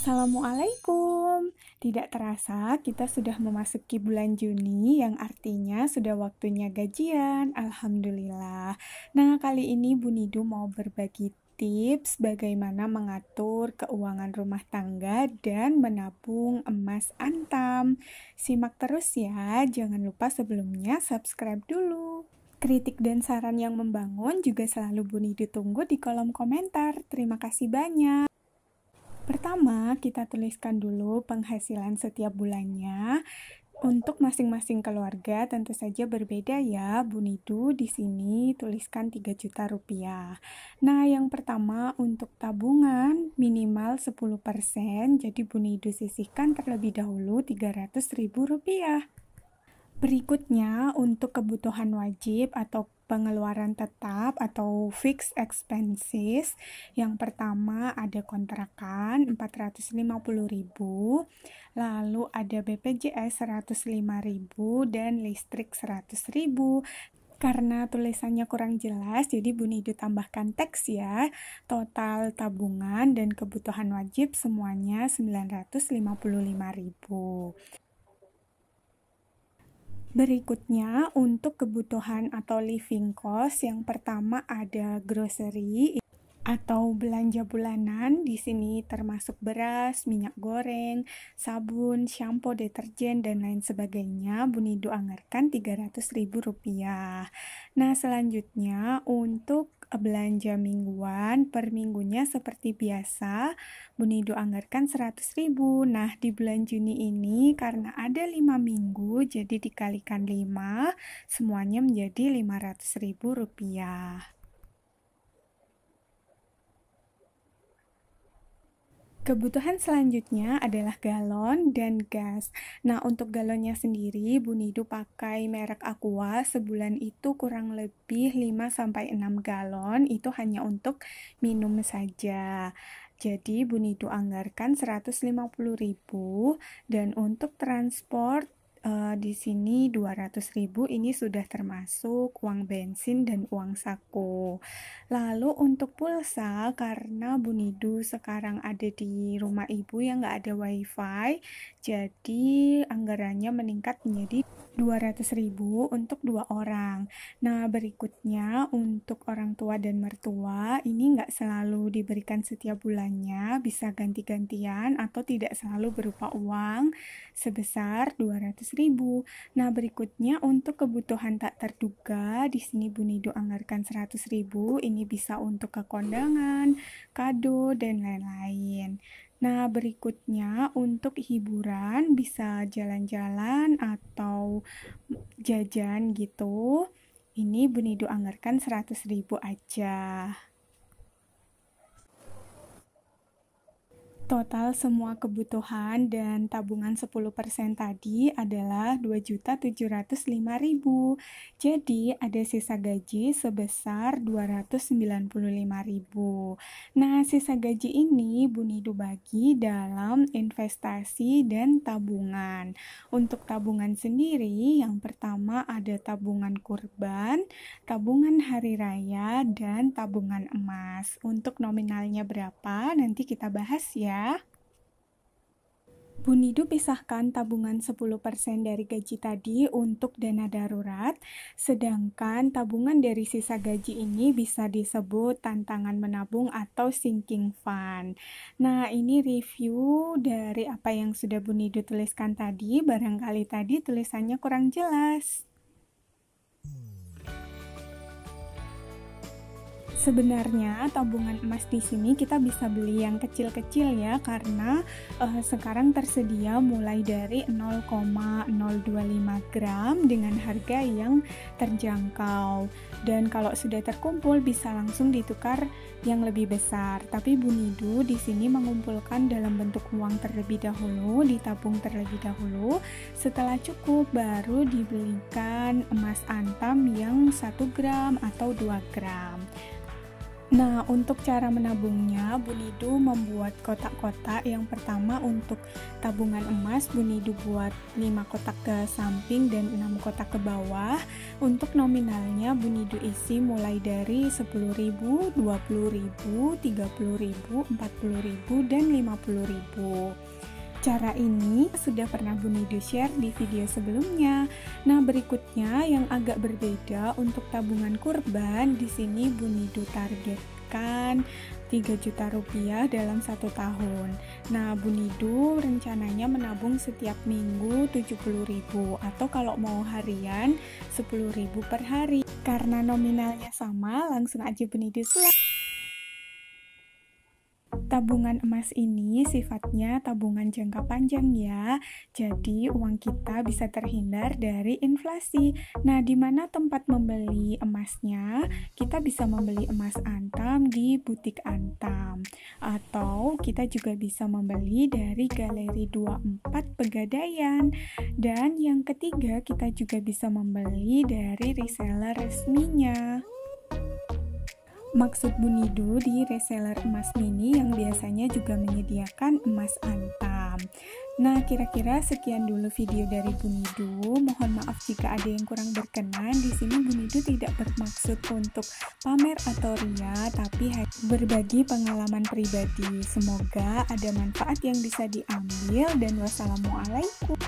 Assalamualaikum. Tidak terasa kita sudah memasuki bulan Juni yang artinya sudah waktunya gajian. Alhamdulillah. Nah, kali ini Bu Nidu mau berbagi tips bagaimana mengatur keuangan rumah tangga dan menabung emas antam. Simak terus ya. Jangan lupa sebelumnya subscribe dulu. Kritik dan saran yang membangun juga selalu Bu Nidu tunggu di kolom komentar. Terima kasih banyak. Pertama, kita tuliskan dulu penghasilan setiap bulannya. Untuk masing-masing keluarga tentu saja berbeda ya, Bu Nidu di sini tuliskan 3 juta rupiah. Nah, yang pertama untuk tabungan minimal 10%, jadi Bu Nidu sisihkan terlebih dahulu 300.000 rupiah. Berikutnya, untuk kebutuhan wajib atau pengeluaran tetap atau fixed expenses, yang pertama ada kontrakan 450.000, lalu ada BPJS 105.000 dan listrik 100.000. Karena tulisannya kurang jelas, jadi Bu Nidu tambahkan teks ya. Total tabungan dan kebutuhan wajib semuanya 955.000. Berikutnya, untuk kebutuhan atau living cost, yang pertama ada grocery atau belanja bulanan. Di sini termasuk beras, minyak goreng, sabun, shampoo, deterjen, dan lain sebagainya. Bu Nidu anggarkan 300.000 rupiah. Nah, selanjutnya untuk belanja mingguan, per minggunya seperti biasa, Bu Nidu anggarkan 100.000. Nah, di bulan Juni ini karena ada 5 minggu, jadi dikalikan 5, semuanya menjadi 500.000 rupiah. Kebutuhan selanjutnya adalah galon dan gas. Nah, untuk galonnya sendiri, Bu Nidu pakai merek Aqua, sebulan itu kurang lebih 5-6 galon, itu hanya untuk minum saja. Jadi, Bu Nidu anggarkan 150.000, dan untuk transport, di sini 200.000, ini sudah termasuk uang bensin dan uang saku. Lalu untuk pulsa, karena Bu Nidu sekarang ada di rumah ibu yang nggak ada wifi, jadi anggarannya meningkat menjadi 200.000 untuk 2 orang. Nah, berikutnya untuk orang tua dan mertua, ini nggak selalu diberikan setiap bulannya, bisa ganti-gantian atau tidak selalu berupa uang sebesar 200.000. Nah, berikutnya untuk kebutuhan tak terduga, di sini Bu Nidu anggarkan 100.000, ini bisa untuk kekondangan, kado, dan lain-lain. Nah, berikutnya untuk hiburan bisa jalan-jalan atau jajan gitu. Ini Bu Nidu anggarkan 100.000 aja. Total semua kebutuhan dan tabungan 10% tadi adalah 2.705.000. Jadi ada sisa gaji sebesar 295.000. Nah, sisa gaji ini Bu Nidu bagi dalam investasi dan tabungan. Untuk tabungan sendiri, yang pertama ada tabungan kurban, tabungan hari raya, dan tabungan emas. Untuk nominalnya berapa, nanti kita bahas ya. Bu Nidu pisahkan tabungan 10% dari gaji tadi untuk dana darurat, sedangkan tabungan dari sisa gaji ini bisa disebut tantangan menabung atau sinking fund. Nah, ini review dari apa yang sudah Bu Nidu tuliskan tadi, barangkali tadi tulisannya kurang jelas. Sebenarnya tabungan emas di sini kita bisa beli yang kecil-kecil ya, karena sekarang tersedia mulai dari 0,025 gram dengan harga yang terjangkau. Dan kalau sudah terkumpul bisa langsung ditukar yang lebih besar. Tapi Bu Nidu di sini mengumpulkan dalam bentuk uang terlebih dahulu, ditabung terlebih dahulu. Setelah cukup baru dibelikan emas antam yang 1 gram atau 2 gram. Nah, untuk cara menabungnya, Bunidu membuat kotak-kotak. Yang pertama untuk tabungan emas, Bunidu buat 5 kotak ke samping dan 6 kotak ke bawah. Untuk nominalnya, Bunidu isi mulai dari 10.000, 20.000, 30.000, 40.000, dan 50.000. Cara ini sudah pernah Bunidu share di video sebelumnya. Nah, berikutnya yang agak berbeda untuk tabungan kurban. Di sini Bunidu targetkan 3 juta rupiah dalam 1 tahun. Nah, Bunidu rencananya menabung setiap minggu 70.000 atau kalau mau harian 10.000 per hari. Karena nominalnya sama, langsung aja Bunidu selesai. Tabungan emas ini sifatnya tabungan jangka panjang ya, jadi uang kita bisa terhindar dari inflasi. Nah, di mana tempat membeli emasnya? Kita bisa membeli emas Antam di butik Antam, atau kita juga bisa membeli dari Galeri 24 Pegadaian. Dan yang ketiga, kita juga bisa membeli dari reseller resminya. Maksud Bunidu di reseller emas mini yang biasanya juga menyediakan emas Antam. Nah, kira-kira sekian dulu video dari Bunidu. Mohon maaf jika ada yang kurang berkenan. Di sini Bunidu tidak bermaksud untuk pamer atau ria, tapi berbagi pengalaman pribadi. Semoga ada manfaat yang bisa diambil dan wassalamualaikum.